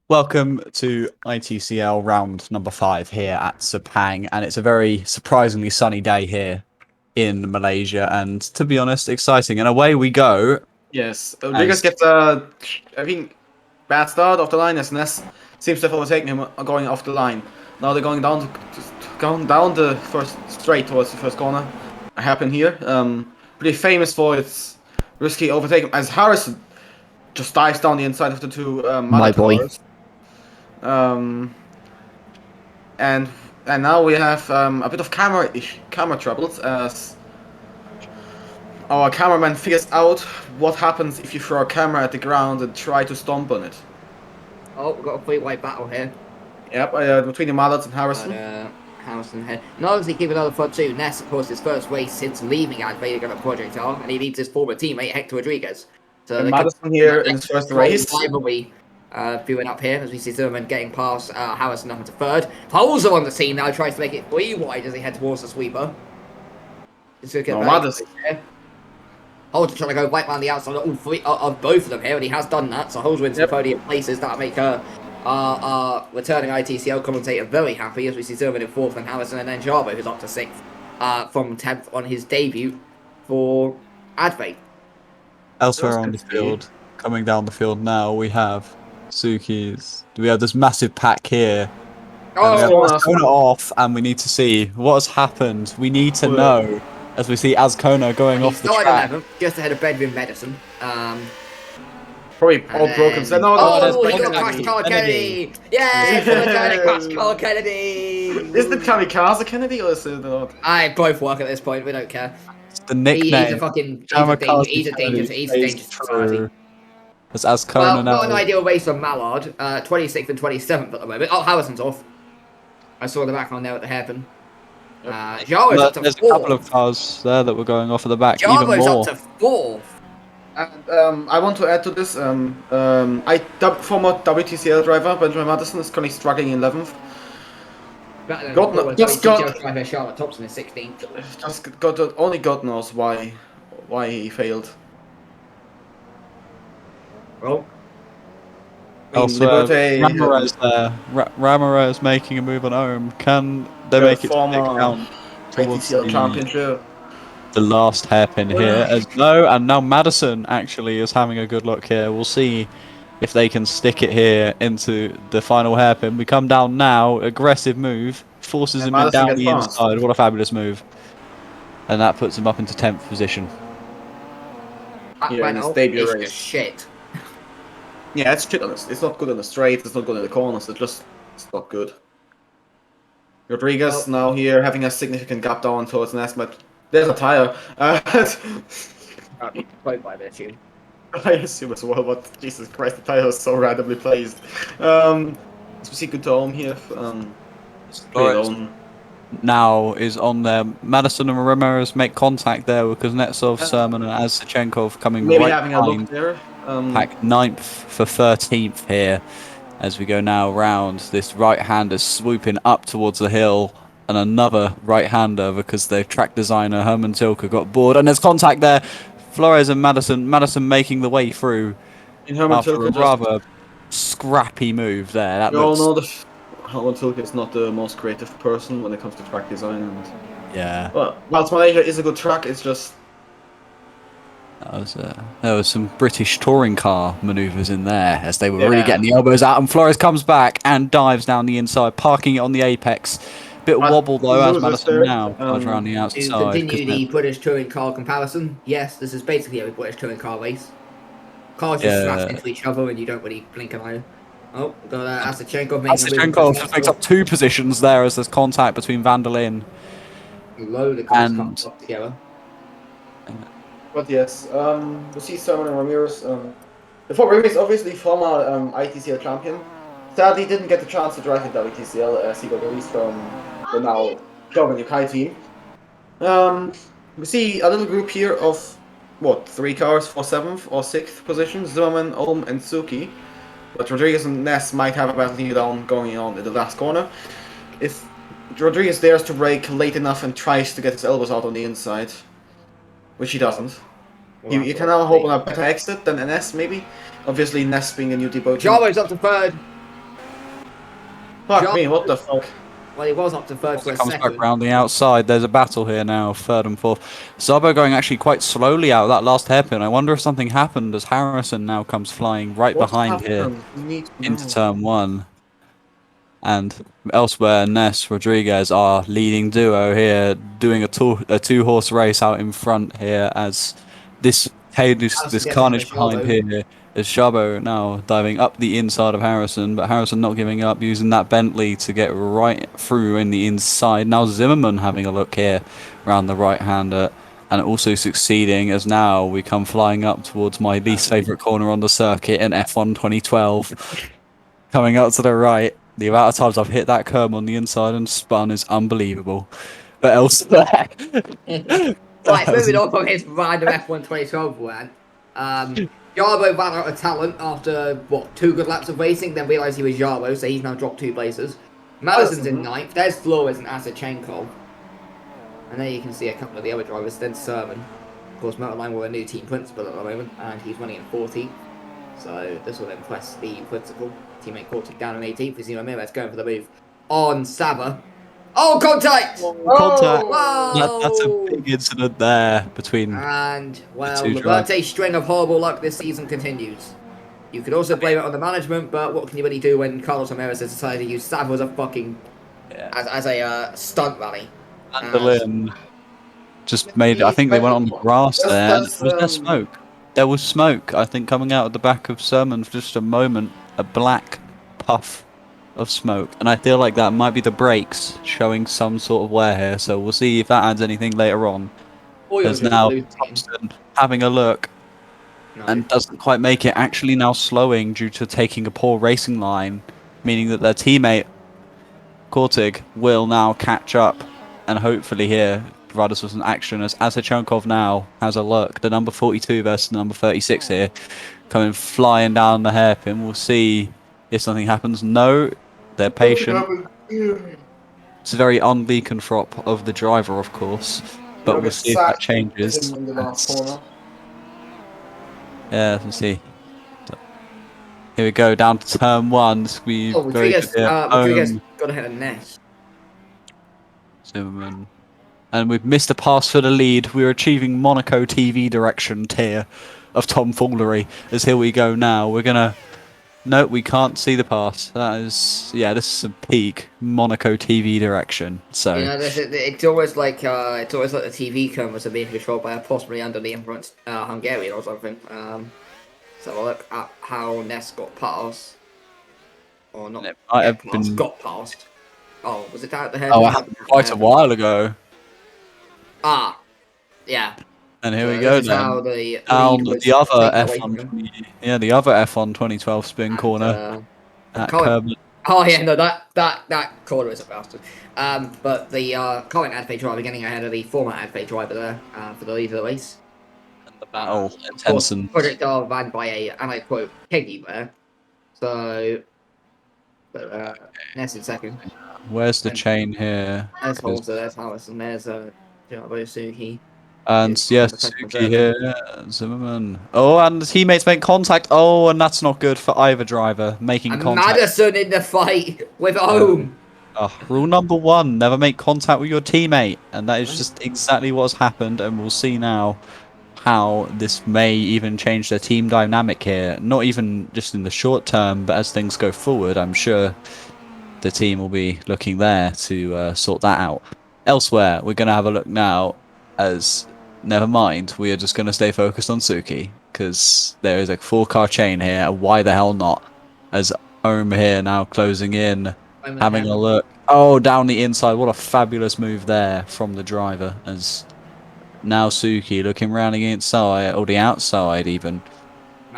Welcome to ITCL round number 5 here at Sepang, and it's a very surprisingly sunny day here in Malaysia, and to be honest, exciting. And away we go. Yes, As Rodriguez gets I think, bad start off the line as Ness seems to have overtaken him going off the line. Now they're going down the first straight towards the first corner. Happen here. Pretty famous for its risky overtaking as Harrison just dives down the inside of the two My mother boy. cars. And now we have a bit of camera troubles as our cameraman figures out what happens if you throw a camera at the ground and try to stomp on it. Oh, we've got a three-way battle here. Yep, between the Mallards and Harrison. Harrison here. And obviously keep another front two. Ness, of course, his first race since leaving Advaita Gunner Project R, and he leads his former teammate Hector Rodriguez. So And Madison here in his first race. Rivalry viewing up here as we see Zimmerman getting past Harrison up into third. Poles are on the scene now, tries to make it 3 wide as he heads towards the sweeper. Just gonna get Madison. Holds trying to go right around the outside of all three of both of them here, and he has done that. So Holds wins the podium places. That'll make our returning ITCL commentator very happy as we see Zimmerman in 4th and Harrison, and then Javo who's up to 6th from 10th on his debut for Advait. elsewhere on the field, coming down the field now, we have Suki's. We have this massive pack here. Oh, Kona off, and we need to see what has happened. We need to know as we see Kona going off the track. 11th, just ahead of Bedroom Medicine. Probably all broken. So He got crashed Carl Kennedy! Yay! For the turn, crashed Carl Kennedy! Is the kamikaze Kennedy or is it not? I both work at this point, we don't care. The nickname. He's a fucking he's a dangerous party. As Kona now. Not an ideal race on Mallard. 26th and 27th at the moment. Oh, Harrison's off. I saw the back on there at the hairpin. Jarvo's up to 4th. There's a couple of cars there that were going off at the back. Even Jarvo's more. up to 4th. And I want to add to this, former WTCL driver Benjamin Madison is currently struggling in 11th. Charlotte Thompson is 16th. Only God knows why he failed. Well, Also, Ramirez there. Ramirez making a move on Ohm. Can they make it count towards ITCL championship? The last hairpin here? And now Madison actually is having a good look here. We'll see if they can stick it here into the final hairpin. We come down now. Aggressive move. Forces him down the inside. What a fabulous move. And that puts him up into 10th position. Yeah, in his debut race. Shit. Yeah, it's shit on this. It's not good on the straight, it's not good in the corners, it's not good. Rodriguez now here having a significant gap down towards Ness, but there's a tire. By the I assume as well, but Jesus Christ, the tire is so randomly placed. So we see good home here. Now is on there. Madison and Ramirez make contact there because Kuznetsov, Sermon, and Azzechenkov coming maybe right having a behind. look there. Pack 9th for 13th here as we go now round. This right-hander swooping up towards the hill, and another right-hander because the track designer Herman Tilke got bored, and there's contact there. Flores and Madison making the way through after a rather scrappy move there. That looks... Herman Tilke is not the most creative person when it comes to track design, and yeah. Well, whilst Malaysia is a good track, it's just there was some British touring car manoeuvres in there as they were really getting the elbows out, and Flores comes back and dives down the inside, parking it on the apex. Bit wobble though as Madison now goes around the outside. To continue the British touring car comparison, yes, this is basically a British touring car race. Cars just smash into each other and you don't really blink an eye. Oh, got Azzechenkov makes up 2 positions there as there's contact between Vanderlyn and together. But yes, we see Sermon and Ramirez. Ramirez is obviously former ITCL champion. Sadly, didn't get the chance to drive in WTCL as he got released from the now Jovan Yukai team. We see a little group here of, 3 cars for 7th or 6th position, Zimmerman, Ohm, and Suki. But Rodriguez and Ness might have a battle here down going on in the last corner. If Rodriguez dares to brake late enough and tries to get his elbows out on the inside, which he doesn't. You can now hope on a better exit than Ness, maybe. Obviously, Ness being a new debut. Jarvo's up to 3rd. Fuck me, what the fuck? Well, he was up to third for a Comes back second. round the outside. There's a battle here now, third and fourth. Zabo going actually quite slowly out of that last hairpin. I wonder if something happened as Harrison now comes flying right What behind here happened? We need to into know. turn one. And elsewhere, Ness, Rodriguez are leading duo here, doing a two-horse race out in front here as this Allison this gets ahead of carnage behind Chavo. here is Shabo now diving up the inside of Harrison, but Harrison not giving up, using that Bentley to get right through in the inside. Now Zimmerman having a look here around the right-hander and also succeeding as now we come flying up towards my least favourite corner on the circuit in F1 2012. Coming out to the right, the amount of times I've hit that curb on the inside and spun is unbelievable. But elsewhere, Right, moving on from his random F1 2012 rant. Jarbo ran out of talent after, what, 2 good laps of racing, then realised he was Jarbo, so he's now dropped 2 places. Madison's in 9th, there's Flores and Asachenkov. And there you can see a couple of the other drivers, then Sermon. Of course, Motorline were a new team principal at the moment, and he's running in 14th. So this will impress the principal. Teammate Cortic down in 18th. We see Ramirez going for the move on Sava. Oh, contact! contact. Whoa! That's a big incident there between And, well, two drivers. Liberte's string of horrible luck this season continues. You could also blame it on the management, but what can you really do when Carlos Ramirez has decided to use Sava as a fucking... as a stunt rally? Mandolin just made. I think they went on the grass there. And was there smoke? There was smoke. I think coming out of the back of Sermon for just a moment, a black puff of smoke, and I feel like that might be the brakes showing some sort of wear here. So we'll see if that adds anything later on. There's now Thompson having a look and doesn't quite make it. Actually, now slowing due to taking a poor racing line, meaning that their teammate Kortig will now catch up and hopefully here provide us with some action as Asachenkov now has a look. The number 42 versus the number 36 here coming flying down the hairpin. We'll see if something happens. No, they're patient. It's a very unlycanthrope of the driver, of course, but we'll see if that changes. Yeah, let's see. Here we go, down to turn 1. We Rodriguez got ahead of Ness. Zimmerman. And we've missed a pass for the lead. We're achieving Monaco TV direction tier of tomfoolery. As here we go now. We're gonna... No, we can't see the pass. That is... Yeah, this is some peak Monaco TV direction. So... You know, it's always like the TV cameras are being controlled by a possibly under the influence Hungarian or something. So I'll look at how Ness got past. Or not. It might have been... Got past. Oh, was it down at the head? Oh, it happened quite a while ago. Ah, yeah. And here we go then. The other F1, the other F1 2012 spin corner. Oh yeah, no, that corner is a bastard. But the current Adfay driver getting ahead of the former Adfay driver there for the lead of the race. And the battle intense. Project R ran by and I quote, Peggy there. So, but Ness in second. Where's the chain here? There's Holzer, there's Harrison, there's Suki. And yes, Suki here, Zimmerman. Oh, and the teammates make contact. Oh, and that's not good for either driver making contact. Madison in the fight with Ohm. Rule number 1: never make contact with your teammate, and that is just exactly what's happened. And we'll see now how this may even change their team dynamic here. Not even just in the short term, but as things go forward, I'm sure the team will be looking there to sort that out. Elsewhere, we're going to have a look now as, never mind, we are just going to stay focused on Suki, because there is a 4-car chain here, why the hell not? As Ohm here now closing in, having a look. Oh, down the inside, what a fabulous move there from the driver, as now Suki looking round against side, or the outside even.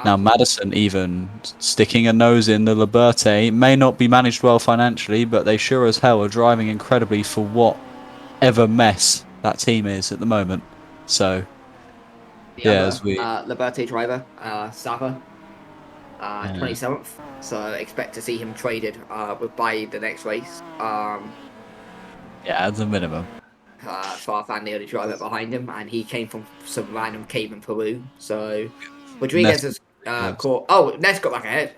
Now Madison even sticking a nose in the Liberté. May not be managed well financially, but they sure as hell are driving incredibly for whatever mess that team is at the moment. So, as we... Liberté driver, Sava, 27th. So expect to see him traded by the next race. Yeah, as a minimum. Farfan the only driver behind him, and he came from some random cave in Peru. So Rodriguez has caught. Oh, Ness got back ahead.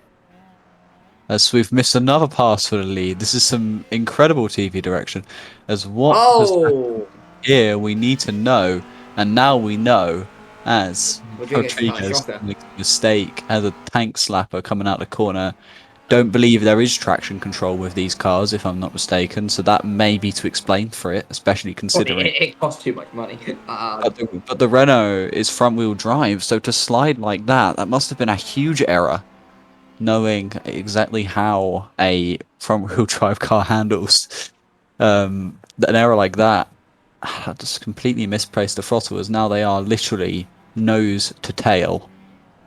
as we've missed another pass for the lead. This is some incredible TV direction. As what has happened Oh, here, we need to know, and now we know, as Rodriguez just had a Rodriguez shocker. makes a mistake as a tank slapper coming out the corner. Don't believe there is traction control with these cars, if I'm not mistaken, so that may be to explain for it, especially considering. It costs too much money. But the Renault is front wheel drive, so to slide like that, that must have been a huge error, knowing exactly how a front wheel drive car handles. An error like that just completely misplaced the throttle, as now they are literally nose to tail.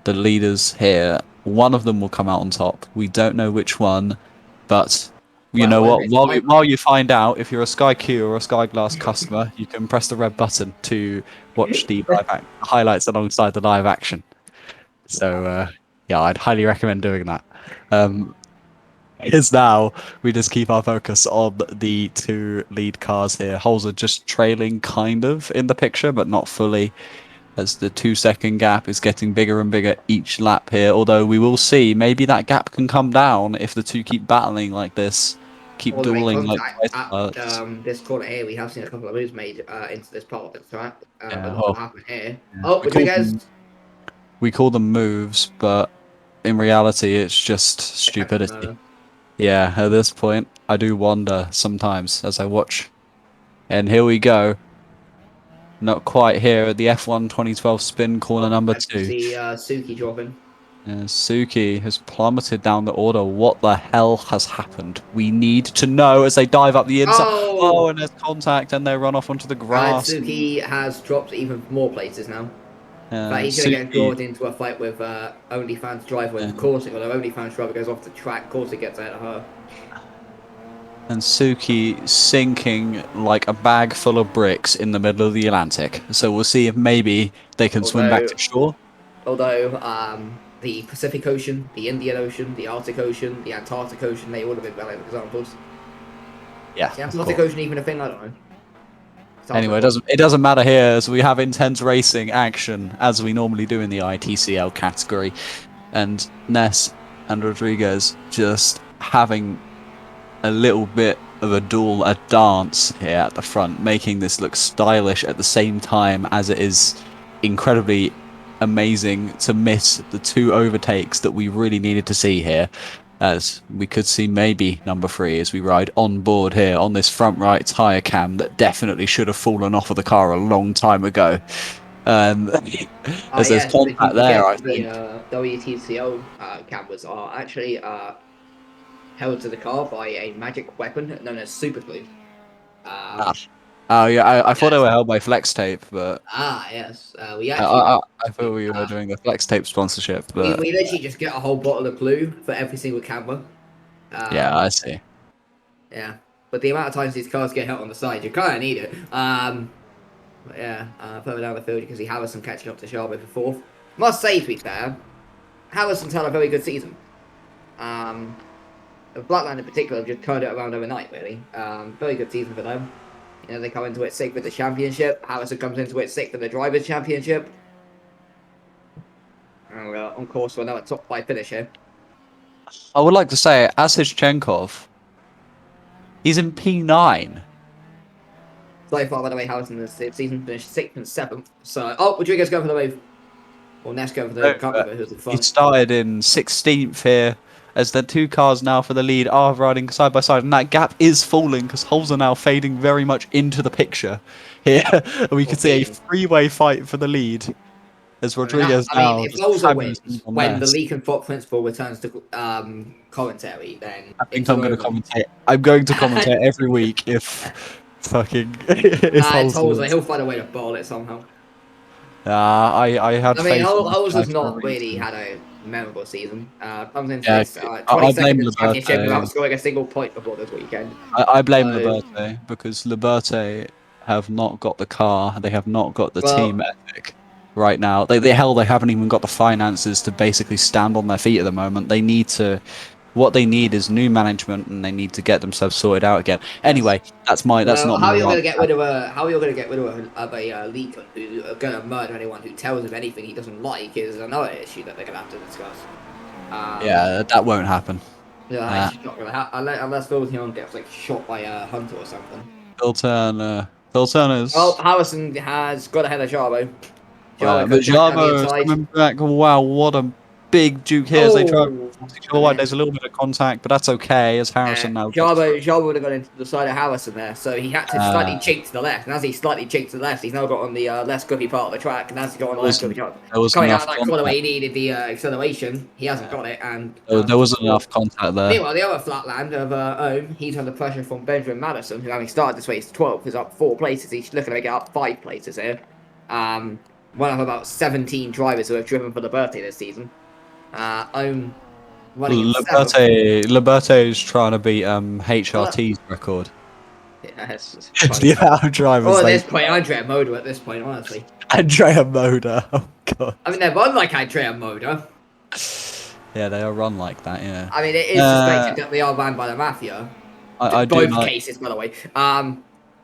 The leaders here, one of them will come out on top. We don't know which one, but you know Well, if what? it's like While you find out, if you're a Sky Q or a Sky Glass customer, you can press the red button to watch the highlights alongside the live action. So yeah, I'd highly recommend doing that. Um, is now we just keep our focus on the two lead cars here. Holes are just trailing kind of in the picture, but not fully, as the 2 second gap is getting bigger and bigger each lap here. Although we will see, maybe that gap can come down if the two keep battling like this, keep all the way dueling like contact at twice. this corner here, we have seen a couple of moves made into this part of the track, but Yeah, not what well, happened here. yeah. Oh, Rodriguez. We call them moves, but in reality, it's just Attempted stupidity. murder. Yeah, at this point, I do wonder sometimes as I watch. And here we go. Not quite here at the F1 2012 spin corner Oh, number I can 2. see Suki dropping. Suki has plummeted down the order. What the hell has happened? We need to know as they dive up the inside. Oh, Oh, and there's contact, and they run off onto the and grass. Suki has dropped even more places now. In fact, he's going to get Suki, drawn into a fight with OnlyFans driver uh, with Corsic, although OnlyFans driver goes off the track, Corsic gets ahead of her. and Suki sinking like a bag full of bricks in the middle of the Atlantic. So we'll see if maybe they can swim back Although, to shore. the Pacific Ocean, the Indian Ocean, the Arctic Ocean, the Antarctic Ocean, they would have been valid examples. Yeah, Is the of Antarctic course. Ocean even a thing? I don't know. It's hard to Anyway, recall. it doesn't matter here, as we have intense racing action as we normally do in the ITCL category, and Ness and Rodriguez just having a little bit of a duel, a dance here at the front, making this look stylish at the same time as it is incredibly amazing to miss the two overtakes that we really needed to see here. As we could see maybe number 3 as we ride on board here on this front right tyre cam that definitely should have fallen off of the car a long time ago. As there's Yes, if you contact there, forget, I the think. WTCL cameras are actually held to the car by a magic weapon known as super glue. Ah. Oh yeah, I thought they Yes. were held by Flex Tape, but Yes. We actually I thought we were doing a Flex Tape sponsorship, we, but we literally just get a whole bottle of glue for every single camera. yeah, Um, I see. yeah. But the amount of times these cars get hit on the side, you kind of need it. But yeah, further down the field, you can see Harrison catching up to Sharp for fourth. Must say, to be fair, Harrison's had a very good season. Blackline in particular have just turned it around overnight, really. Very good season for them. You know, they come into it sixth with the championship. Harrison comes into it sixth in the Drivers' Championship. And we're on course for another top 5 finish here. I would like to say, as Chenkov, he's in P9. So far, by the way, Harrison this season finished 6th and 7th. So, oh, Rodriguez going for the move. Or Ness going for the cup of it, who's the He front. started in 16th here, as the two cars now for the lead are riding side by side, and that gap is falling because holes are now fading very much into the picture here. We can see a three-way fight for the lead. As Rodriguez now If just Loza fabulous wins, on when the Ness. Leak and Fox principal returns to commentary, then I think it's I'm all going to over. commentate. I'm going to commentate every week if fucking if It's Holes Holzer. wins. He'll find a way to ball it somehow. I had I mean, faith in this guy Holzer's for a not really reason. had a memorable season. Comes into Yeah, this I blame 22nd in the championship without Liberte. scoring a single point before this weekend. I blame So, Liberte because Liberte have not got the car. They have not got the team well, ethic right now. They haven't even got the finances to basically stand on their feet at the moment. They need to. What they need is new management, and they need to get themselves sorted out again. yes. Anyway, that's not my How you're rant. gonna get rid of a leaker who's gonna murder anyone who tells him anything he doesn't like is another issue that they're gonna have to discuss. Yeah, that won't happen. Yeah, it's not gonna happen unless Phil Tion gets like shot by a hunter or something. Phil Turner. Phil Turner's. Oh, Harrison has got ahead of Jarbo. Wow, Jarbo but comes back down the Jabo is inside. coming back. Wow, what a big Duke here as they try to Oh, force each other and wide. then There's a little bit of contact, but that's okay as Harrison now gets through. Jarbo would have gone into the side of Harrison there, so he had to slightly cheek to the left. And as he slightly cheeked to the left, he's now got on the less grippy part of the track. And as he got on the less grippy part, There was coming out enough of that corner where contact. he needed the acceleration, he hasn't got it. And There Harrison's wasn't caught. enough contact there. Meanwhile, the other flatland of Ohm, he's under pressure from Benjamin Madison, who having started this race 12th, is up 4 places. He's looking to make it up 5 places here. One of about 17 drivers who have driven for the birthday this season. Ohm running in 7th. Liberté is trying to beat HRT's record. Yeah, it's It's the amount of drivers oh, at they. this point, Andrea Moda at this point, honestly. Andrea Moda. Oh god. I mean, they're run like Andrea Moda. Yeah, they are run like that. Yeah. I mean, it is suspected that they are ran by the mafia. I do Both like. cases, by the way.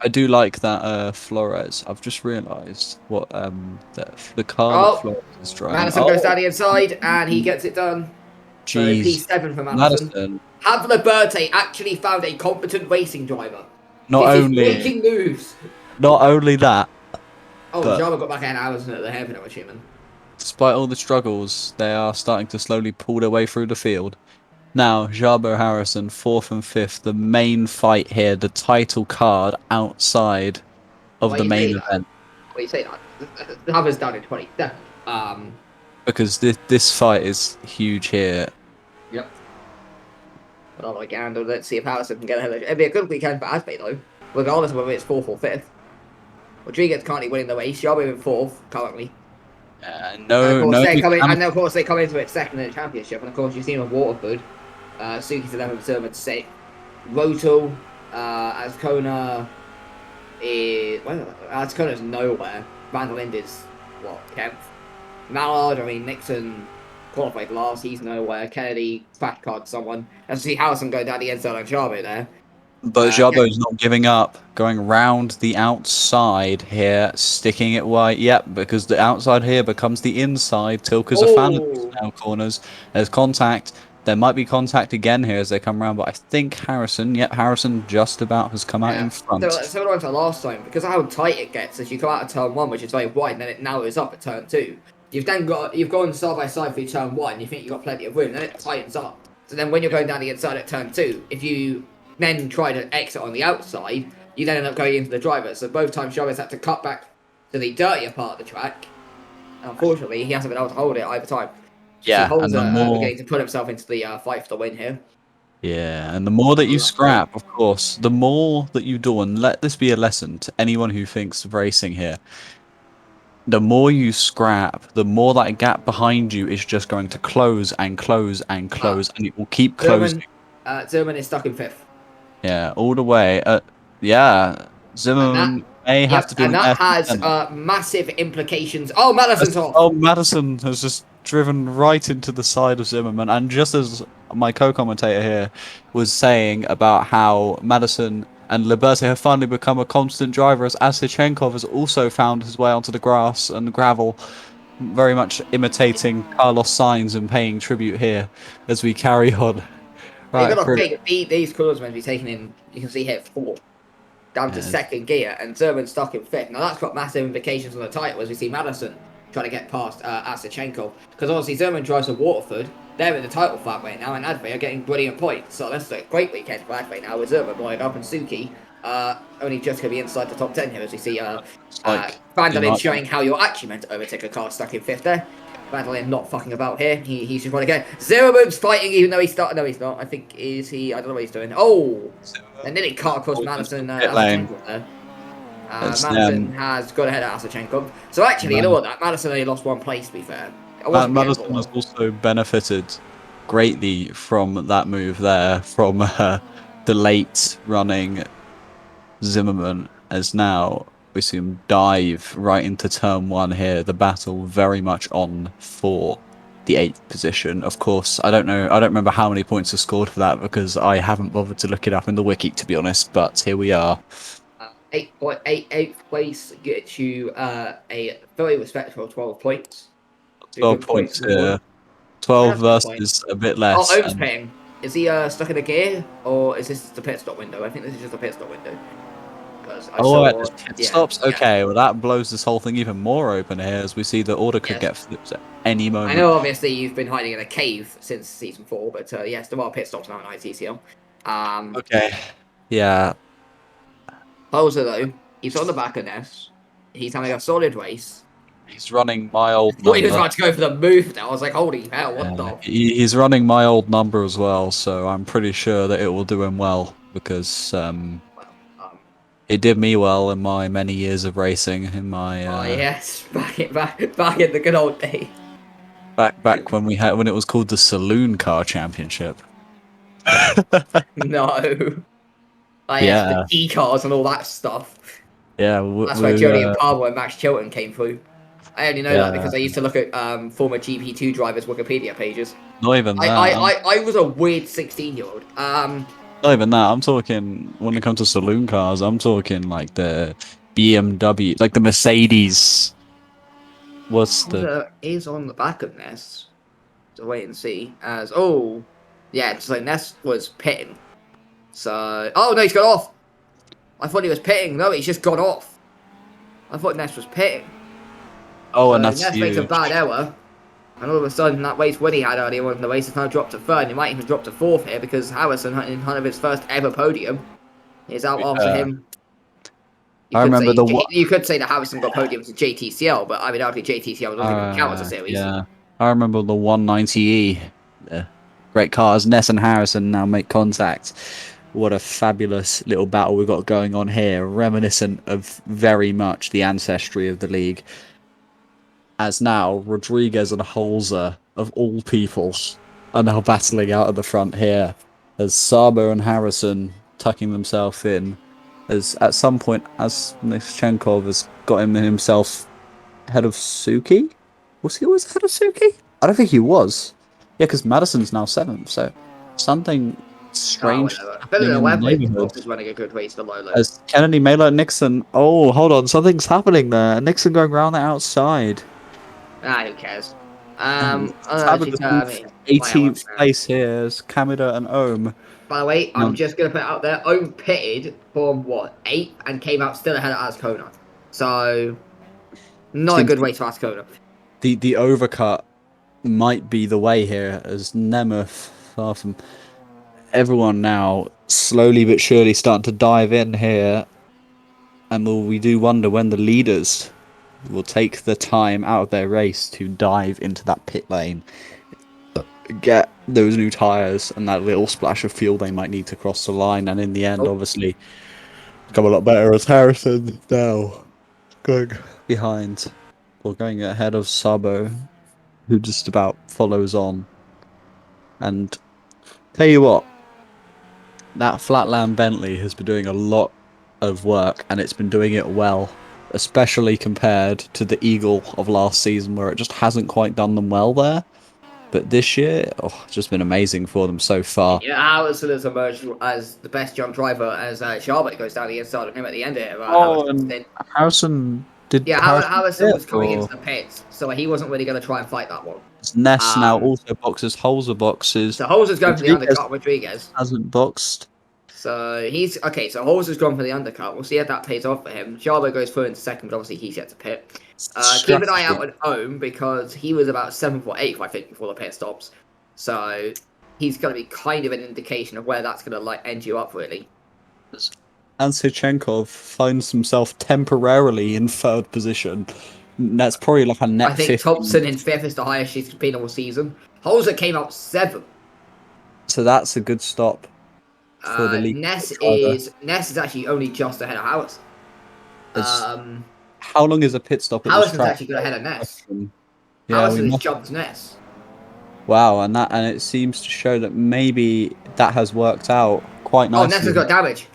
I do like that Flores. I've just realised what the car that Flores is driving. Madison goes down the inside and he gets it done. Jeez. So P7 for Madison. Have Liberté actually found a competent racing driver? Not this only is breaking news. Not only that. Oh, but Java got back at Harrison at the hairpin, I'm assuming. Despite all the struggles, they are starting to slowly pull their way through the field. Now, Jabo Harrison, 4th and 5th, the main fight here, the title card outside of the main event. Well, you say that. Java's down in 27th. Because this fight is huge here. Yep. But I'll like handle. Let's see if Harrison can get ahead. It'd be a good weekend for Aspe though, regardless of whether it's 4th or 5th. Rodriguez currently winning the race. Jabo in 4th currently. And of course they come into it 2nd in the championship. And of course you've seen with Waterford, Suki's 11th, Zermatt 6th. Roto, Azcona is nowhere. Vandalind is what 10th. Mallard, I mean Nixon qualified last. He's nowhere. Kennedy crash card someone. Let's see Harrison go down the inside on Jabo there. But Jabo's not giving up, going round the outside here, sticking it wide. Yep, because the outside here becomes the inside. Tilka's a fan of these now corners. There's contact. There might be contact again here as they come around, but I think Harrison just about has come out in front. So it went to last time, because of how tight it gets as you come out of turn 1, which is very wide, and then it narrows up at turn 2. You've gone side by side through turn 1, you think you've got plenty of room, then it tightens up. So then when you're going down the inside at turn 2, if you then try to exit on the outside, you then end up going into the driver. So both times Chavez had to cut back to the dirtier part of the track. Unfortunately, he hasn't been able to hold it either time. Yeah, so and getting to put himself into the fight for the win here. Yeah, and the more that you scrap, of course, the more that you do, and let this be a lesson to anyone who thinks of racing here. The more you scrap, the more that gap behind you is just going to close and close and close, and it will keep closing. Zimmerman is stuck in 5th. Yeah, all the way. Zimmerman may have to do and that has massive implications. Oh, Madison's off. Oh, Madison has just driven right into the side of Zimmerman, and just as my co-commentator here was saying about how Madison and Liberté have finally become a constant driver, as Asichenkov has also found his way onto the grass and the gravel, very much imitating Carlos Sainz and paying tribute here as we carry on. Right, you've got to think these colours meant to be taken in, you can see here 4th, down to 2nd gear, and Zerman's stuck in 5th. Now that's got massive implications on the title as we see Madison trying to get past Asichenko, because obviously Zerman drives a Waterford, they're in the title fight right now, and Adve are getting brilliant points. So that's a great weekend for Adve now, with Zerman blowing up and Suki only just going to be inside the top 10 here as we see Vandalin showing how you're actually meant to overtake a car stuck in 5th there. Vandalin not fucking about here. He's just trying to get Zerman's fighting even though he's started. No, he's not. I think is he. I don't know what he's doing. Oh, and then he cut across Madison. Madison has got ahead of Asichenko. So actually, you know what? That Madison only lost 1 place. To be fair, Madison has also benefited greatly from that move there from the late running Zimmerman, as now we see him dive right into turn 1 here. The battle very much on for the 8th position. Of course, I don't remember how many points are scored for that because I haven't bothered to look it up in the wiki, to be honest, but here we are. 8th place gets you a very respectable 12 points. 12 points here. 12 versus a bit less. Oh, Ohm's paying. Is he stuck in a gear, or is this the pit stop window? I think this is just a pit stop window. Because I Oh, right, saw, there's pit yeah, stops. Okay, well that blows this whole thing even more open here, as we see the order could yes. get flipped at any I moment. know, obviously, you've been hiding in a cave since season 4, but yes, there are pit stops now in ITCL. Okay. Yeah. Bowser, though, he's on the back of Ness. He's having a solid race. He's running my old Thought he was number. about to go for the move now. I was like, holy hell, what Yeah. the? He's running my old number as well, so I'm pretty sure that it will do him well because Well, it did me well in my many years of racing. In my oh yes, back in the good old days. back when it was called the Saloon Car Championship. No. Oh yes, the Yeah, T cars and all that stuff. yeah, That's where Jody and Palmer and Max Chilton came through. I only know that yeah. because I used to look at former GP2 drivers' Wikipedia pages. Not even I, that. I, I, I was a weird 16-year-old. Not even that. I'm talking when it comes to saloon cars. I'm talking like the BMW, like the Mercedes. What's the? Bowser is on the back of Ness. So wait and see. Yeah, so Ness was pitting. So, oh no, he's got off. I thought he was pitting. No, he's just got off. I thought Ness was pitting. Oh, So and that's Ness makes a huge. bad error. And all of a sudden, that race Woody had earlier on in the race has now dropped to third. He might even drop to fourth here because Harrison, in one of his first ever podium, is out after him. I remember the what? You could say that Harrison got podiums at JTCL, but I would argue JTCL doesn't even count as a series. Yeah, I remember the 190E. Great cars. Ness and Harrison now make contact. What a fabulous little battle we've got going on here, reminiscent of very much the ancestry of the league. As now, Rodriguez and Holzer, of all people, are now battling out at the front here. As Sabo and Harrison tucking themselves in. As at some point, as Nishchenkov has got him himself ahead of Suki? Was he always ahead of Suki? I don't think he was. Yeah, because Madison's now 7th, so something strange happening in the neighborhood. Is running a good race to Lolo. As Kennedy, Mailer, Nixon. Oh, hold on, something's happening there. Nixon going around the outside. Who cares? It's 18th place here is Kamida and Ohm. By the way, I'm just going to put it out there. Ohm pitted from, 8th and came out still ahead of Ascona. So, not a good race for Ascona. The overcut might be the way here, as Nemeth, far from everyone now, slowly but surely starting to dive in here. And we do wonder when the leaders will take the time out of their race to dive into that pit lane, get those new tyres and that little splash of fuel they might need to cross the line, and in the end, obviously, become a lot better as Harrison now going behind, or going ahead of Sabo, who just about follows on. And tell you what, that Flatland Bentley has been doing a lot of work, and it's been doing it well, especially compared to the Eagle of last season, where it just hasn't quite done them well there. But this year, it's just been amazing for them so far. Yeah, Allison has emerged as the best young driver as Charlotte goes down the inside of him at the end here. Harrison did. Yeah, Harrison was coming into the pits, so he wasn't really going to try and fight that one. Ness now also boxes, Holzer boxes. So Holzer's going for the undercut. Rodriguez hasn't boxed. So he's okay. So Holzer's gone for the undercut. We'll see if that pays off for him. Jarbo goes through into second, but obviously he's yet to pit. Keep an eye out on Ohm because he was about 7th or 8th, I think, before the pit stops. So he's going to be kind of an indication of where that's going to end you up, really. And Sichenkov finds himself temporarily in 3rd position. That's probably like a net. I think Thompson in 5th is the highest she's been all season. Holzer came out 7th. So that's a good stop for the league. Ness is actually only just ahead of Harrison. How long is a pit stop at Harrison's this track? actually got ahead of Ness. Yeah, Harrison's jumped Ness. Wow, and it seems to show that maybe that has worked out quite nicely. Oh, Ness has got damage.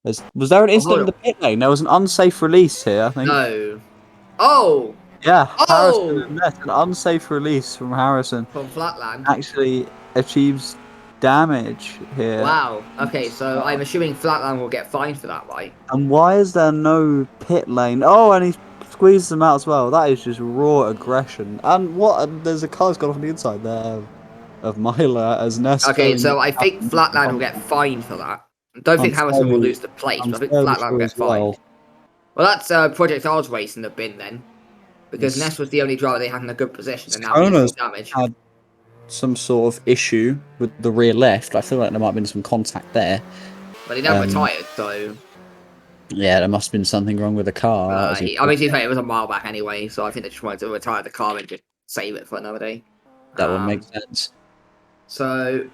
Was there an incident in the pit lane? There was an unsafe release here, I think. No. Oh! Yeah, Harrison and Ness, an unsafe release from Harrison. From Flatland. Actually achieves damage here. Wow. Okay, so I'm assuming Flatland will get fined for that, right? And why is there no pit lane? Oh, and he squeezes them out as well. That is just raw aggression. And what? There's a car's gone off on the inside there. of Myler as Ness. Okay, so I think Flatland will get fined for that. I don't think Harrison will lose the place, but I think Flatland will get fined. Well, that's Project R's race in the bin then, because Ness was the only driver they had in a good position, and now he's damage. Had some sort of issue with the rear left. I feel like there might have been some contact there. But he never retired, so... Yeah, there must have been something wrong with the car. I mean, to be fair, it was a mile back anyway, so I think they just wanted to retire the car and just save it for another day. That would make sense. So,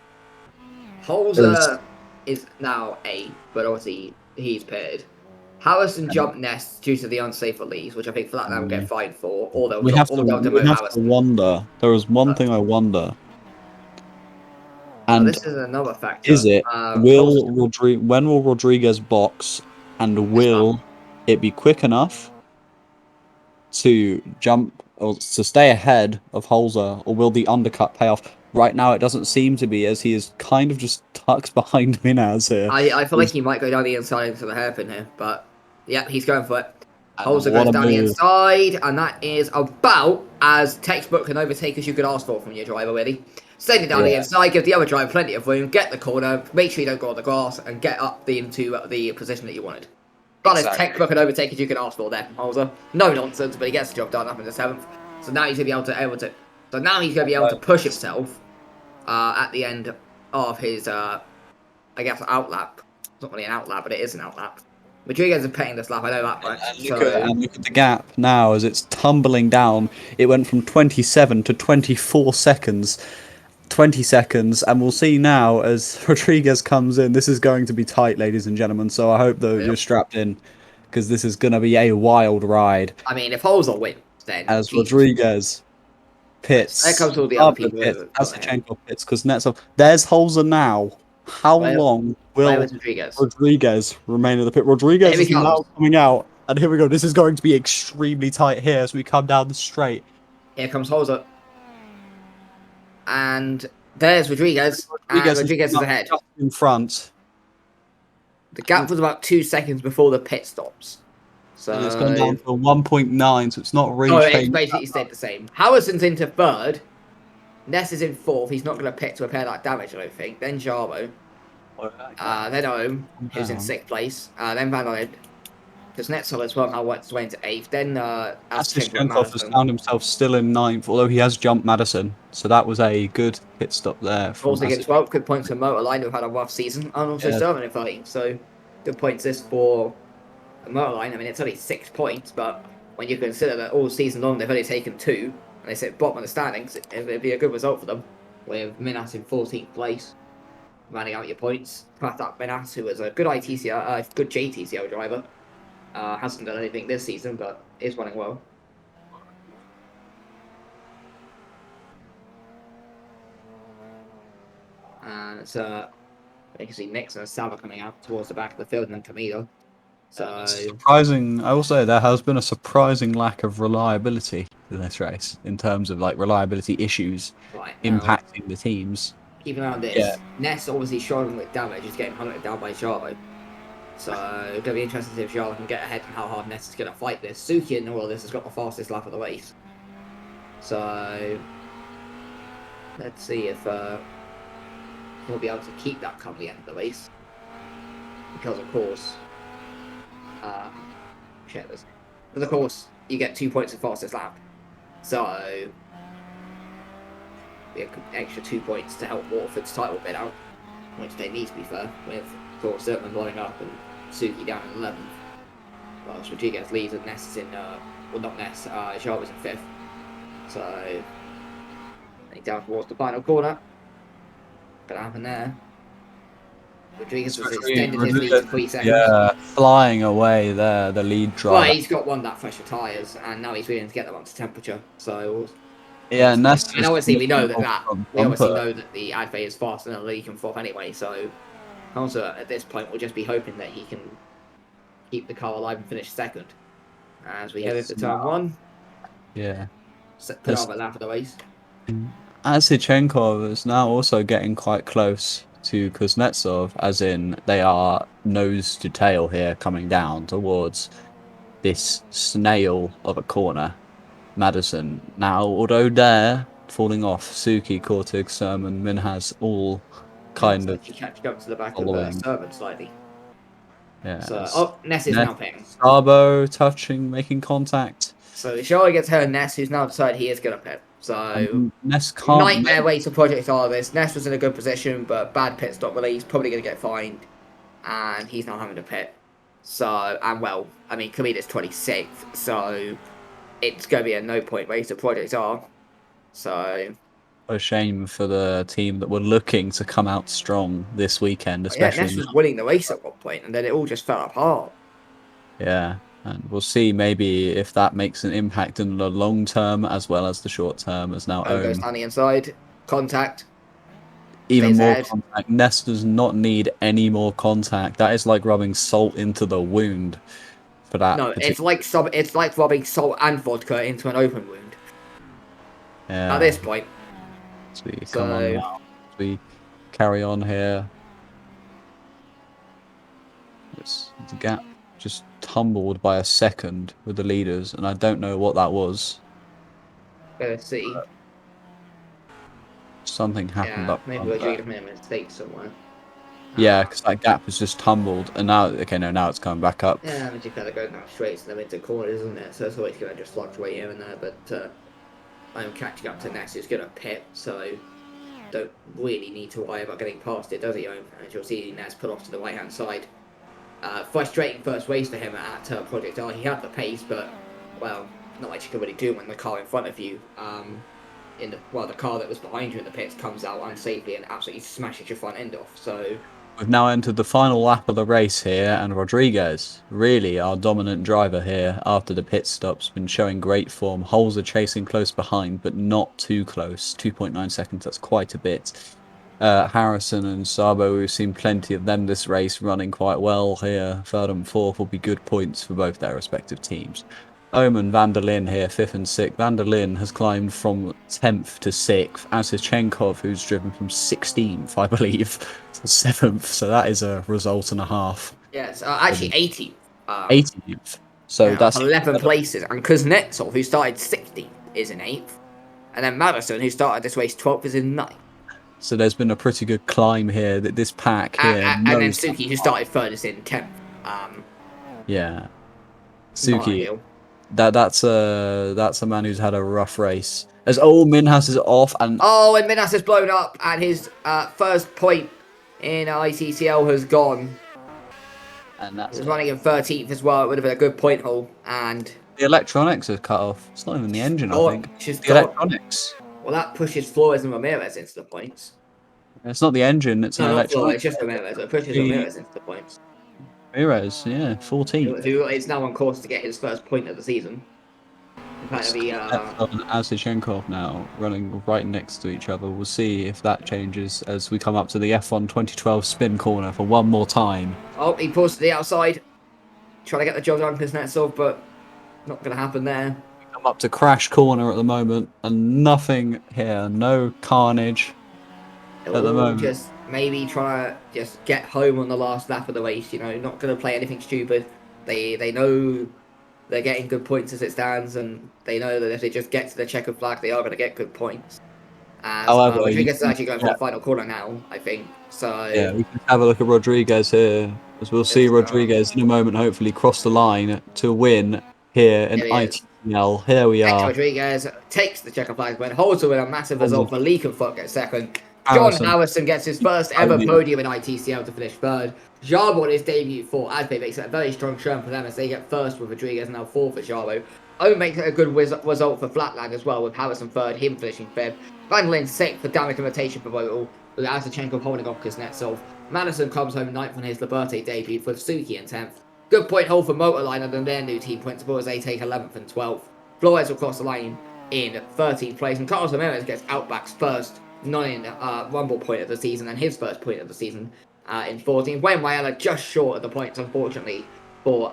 Holzer is now 8, but obviously he's pitted. Harrison jumped Ness due to the unsafe release, which I think Flatland will get fined for, or they'll we have to wonder. There was one thing I wonder. And this is another factor. Is it? When will Rodriguez box, and will it be quick enough to jump or to stay ahead of Holzer, or will the undercut pay off? Right now, it doesn't seem to be, as he is kind of just tucked behind Minaz here. I feel like he might go down the inside into the hairpin here, but yeah, he's going for it. Holzer goes down the inside, and that is about as textbook and overtake as you could ask for from your driver, really. Staying down the inside, give the other driver plenty of room, get the corner, make sure you don't go on the grass, and get up into the position that you wanted. But as textbook and overtake as you can ask for there, Holzer. No nonsense, but he gets the job done up in the 7th. So now he's going to be able to push himself at the end of his, I guess, outlap. It's not really an outlap, but it is an outlap. Rodriguez is petting this lap, I know that much. And look at the gap now as it's tumbling down. It went from 27 to 24 seconds. 20 seconds, and we'll see now as Rodriguez comes in. This is going to be tight, ladies and gentlemen, so I hope that you're strapped in, because this is going to be a wild ride. I mean, if Holzer wins, then... As Rodriguez pits. There comes all the other people. As the Kuznetsov pits, Kuznetsov. There's Holzer now. How long will Rodriguez remain in the pit? Rodriguez is now coming out, and here we go. This is going to be extremely tight here as we come down the straight. Here comes Holzer. And there's Rodriguez. Rodriguez is ahead. Just in front. The gap was about 2 seconds before the pit stops. So and it's gone down to 1.9, so it's not really it's basically stayed the same. Harrison's into 3rd. Ness is in 4th. He's not going to pit to repair that damage, I don't think. Then Jarbo. Then Ohm, who's in 6th place. Then Van Owen. Kuznetsov as well now works his way into 8th. Then Kuznetsov has found himself still in 9th, although he has jumped Madison. So that was a good pit stop there. Also gets 12 good points for Motorline, who've had a rough season, and also Sermon in 13. So good points this for Motorline. I mean, it's only 6 points, but when you consider that all season long they've only taken 2, and they sit bottom of the standings, it'd be a good result for them. With Minas in 14th place, rounding out your points. Pratap Minas, who was a good ITCL, good JTCL driver. Hasn't done anything this season, but is running well. And it's you can see Nixon and Sava coming out towards the back of the field, and then Camilo. So surprising. I will say there has been a surprising lack of reliability in this race in terms of like reliability issues impacting the teams. Keep an eye on this. Ness obviously struggling with damage, is getting hunted down by Jarbo. So, it's going to be interesting to see if Jarbo can get ahead and how hard Ness is going to fight this. Suki in all of this has got the fastest lap of the race. So, let's see if he'll be able to keep that come the end of the race. Because, of course, because, of course, you get 2 points for fastest lap. So, we have extra 2 points to help Waterford's title bid out, which they need to be fair, with, of course, Zertman blowing up and Suki down in 11th. Whilst Rodriguez leads and Ness is in, well, not Ness, Jarbo's in 5th. So, I think down towards the final corner. Gonna happen there. Rodriguez was extended his lead to 3 seconds. Yeah, flying away there, the lead driver. Well, he's got one that fresher tyres, and now he's willing to get them up to temperature. So, yeah, and that's. And obviously, we know that we obviously know that the Adve is faster than the lead can 4th anyway. So, also at this point, we'll just be hoping that he can keep the car alive and finish 2nd. As we head into turn 1. Yeah. Put on the lap of the race. Asichenkov is now also getting quite close to Kuznetsov, as in they are nose to tail here coming down towards this snail of a corner. Madison now, although there falling off. Suki, Kortig, Sermon, Minhas all kind of Actually catching up to the back of following. Servant slightly. Yeah. So, Ness is now pitting. Sabo touching, making contact. So Charlotte gets her Ness, who's now decided he is going to pit. So Ness can't nightmare way to Project Harvest. Ness was in a good position, but bad pit stop release, probably going to get fined, and he's now having to pit. So, and well, I mean, Kamida's 26th, so it's going to be a no point race to Project R. So a shame for the team that were looking to come out strong this weekend, yeah, especially. Ness was winning the race at one point, and then it all just fell apart. Yeah, and we'll see maybe if that makes an impact in the long term as well as the short term. As now Goes down the inside, contact. even stays more ahead. contact. Ness does not need any more contact. That is like rubbing salt into the wound for that. No, it's like rubbing salt and vodka into an open wound. Yeah. At this point. So we come on now. We carry on here. The gap just tumbled by a second with the leaders, and I don't know what that was. Let's see. Something happened up maybe front we're there. doing a mistake somewhere. Yeah, because that gap has just tumbled, and now, okay, no, now it's coming back up. Yeah, I mean, you kind of go now straight to the mid corners, isn't it? So it's always going to just fluctuate here and there, but I'm catching up to Ness, who's going to pit, so don't really need to worry about getting past it, does he? As you'll see, Ness put off to the right-hand side. Frustrating first race for him at Project R. He had the pace, but, well, not much you can really do when the car in front of you, the car that was behind you in the pits comes out unsafely and absolutely smashes your front end off, so... We've now entered the final lap of the race here, and Rodriguez, really our dominant driver here after the pit stop's been showing great form. Holes are chasing close behind, but not too close. 2.9 seconds, that's quite a bit. Harrison and Sabo, we've seen plenty of them this race running quite well here. Third and fourth will be good points for both their respective teams. Omen, Van der Linde here, 5th and 6th. Van der Linde has climbed from 10th to 6th, as has Chenkov, who's driven from 16th, I believe, to 7th. So that is a result and a half. Yes, actually 18th. 18th. So that's 11 places. And Kuznetsov, who started 16th, is in 8th. And then Madison, who started this race 12th, is in 9th. So there's been a pretty good climb here. That this pack here. And then Suki, who started 3rd, is in 10th. Yeah. Suki. That's a man who's had a rough race. As Minhas is off and Minhas has blown up, and his first point in ITCL has gone. And that's He's running in 13th as well. It would have been a good point haul, and the electronics are cut off. It's not even the engine, I think. It's the electronics. Well, that pushes Flores and Ramirez into the points. It's not the engine. It's an electronic. It's just Ramirez. It pushes Ramirez into the points. Ramirez, yeah, 14. Who is now on course to get his first point of the season. Azichenko now running right next to each other. We'll see if that changes as we come up to the F1 2012 spin corner for one more time. Oh, he pulls to the outside, trying to get the job done Kuznetsov, but not going to happen there. Come up to crash corner at the moment, and nothing here, no carnage at the moment. Just maybe try to just get home on the last lap of the race. You know, not going to play anything stupid. They know they're getting good points as it stands, and they know that if they just get to the checkered flag, they are going to get good points. However, Rodriguez is actually going for the final corner now, I think. So yeah, we can have a look at Rodriguez here, as we'll see Rodriguez in a moment hopefully cross the line to win here in ITCL. Here we are. Rodriguez takes the checkered flag win, holds to win a massive result for Leakenfoot gets second. John Harrison gets his first ever podium in ITCL to finish 3rd. Jarbo on his debut for Asbe makes it a very strong showing for them as they get 1st with Rodriguez and now 4th for Jarbo. Owen makes it a good result for Flatland as well, with Harrison 3rd, him finishing 5th. Van Linde 6th for damage limitation for Votel, with Azichenko holding off Kuznetsov. Madison comes home 9th on his Liberté debut, with Suki in 10th. Good point hold for Motorline and their new team principal as they take 11th and 12th. Flores will cross the line in 13th place, and Carlos Ramirez gets Outback's first non-Rumble point of the season and his first point of the season in 14th. Wayne Wayala just short of the points, unfortunately, for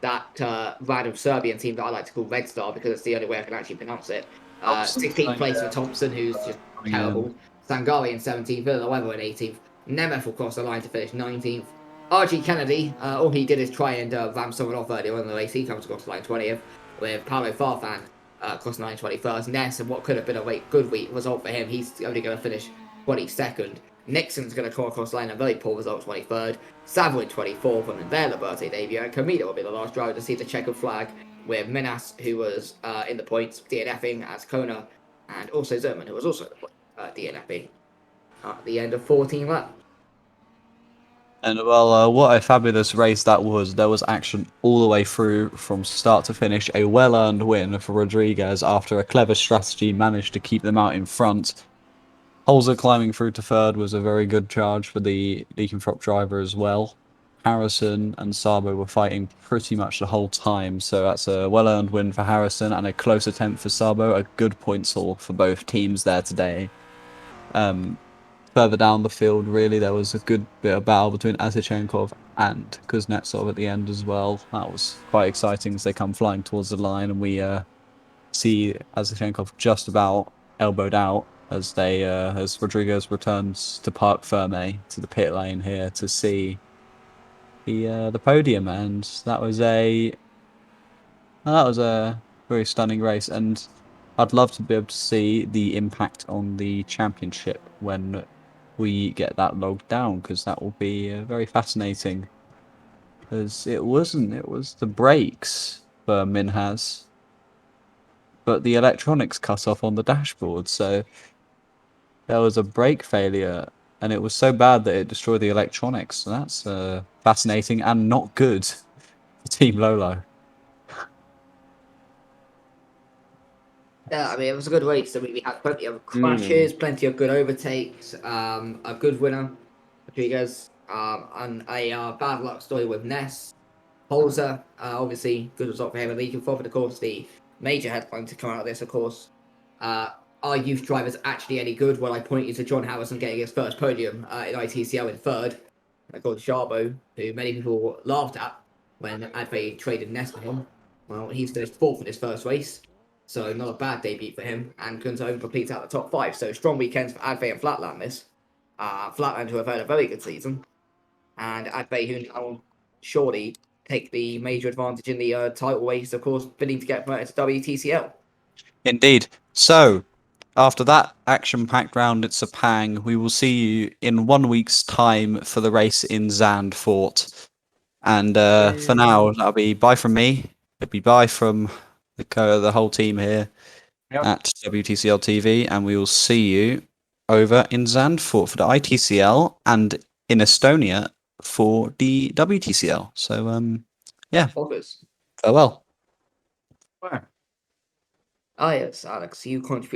that random Serbian team that I like to call Red Star because it's the only way I can actually pronounce it. 16th place for Thompson, who's just terrible. Sangari in 17th, Villanueva in 18th. Nemeth will cross the line to finish 19th. RG Kennedy, all he did is try and ram someone off earlier on in the race. He comes across the line 20th, with Paolo Farfan cost 921st. Ness, and what could have been a good result for him, he's only going to finish 22nd. Nixon's going to come across line a very poor result, 23rd. Savoy 24th on their Liberty debut, and Camilo will be the last driver to see the checkered flag, with Minas, who was in the points, DNFing as Kona, and also Zerman, who was also DNFing at the end of 14 laps. And well, what a fabulous race that was. There was action all the way through from start to finish. A well-earned win for Rodriguez after a clever strategy managed to keep them out in front. Holzer climbing through to third was a very good charge for the Leakenthrope driver as well. Harrison and Sabo were fighting pretty much the whole time, so that's a well-earned win for Harrison and a close attempt for Sabo. A good points haul for both teams there today. Further down the field, really, there was a good bit of battle between Azichenkov and Kuznetsov at the end as well. That was quite exciting as they come flying towards the line, and we see Azichenkov just about elbowed out as as Rodriguez returns to Parc Ferme to the pit lane here to see the podium, and that was a very stunning race, and I'd love to be able to see the impact on the championship when we get that logged down, because that will be very fascinating. Because it was the brakes for Minhas, but the electronics cut off on the dashboard, so there was a brake failure, and it was so bad that it destroyed the electronics. So that's fascinating and not good for Team Lolo. Yeah, I mean, it was a good race. I mean, we had plenty of crashes, plenty of good overtakes, a good winner, Rodriguez, and a bad luck story with Ness. Holzer, obviously, good result for him. And League but of course, the major headline to come out of this, of course, are youth drivers actually any good? Well, I point you to John Harrison getting his first podium in ITCL in third. Of course, Sharbo, who many people laughed at when Adve traded Ness for him. Well, he's finished fourth in his first race. So not a bad debut for him, and couldn't even complete out the top 5. So strong weekends for Adve and Flatland this. Flatland, who have had a very good season, and Adve, who now surely take the major advantage in the title race, of course, bidding to get promoted to WTCL. Indeed. So, after that action-packed round at Sepang, we will see you in 1 week's time for the race in Zandvoort. And for now, that'll be bye from me. It'll be bye from the whole team here at WTCL TV, and we will see you over in Zandvoort for the ITCL and in Estonia for the WTCL. So, yeah, August. farewell. Ah, yes, Alex, you contributed.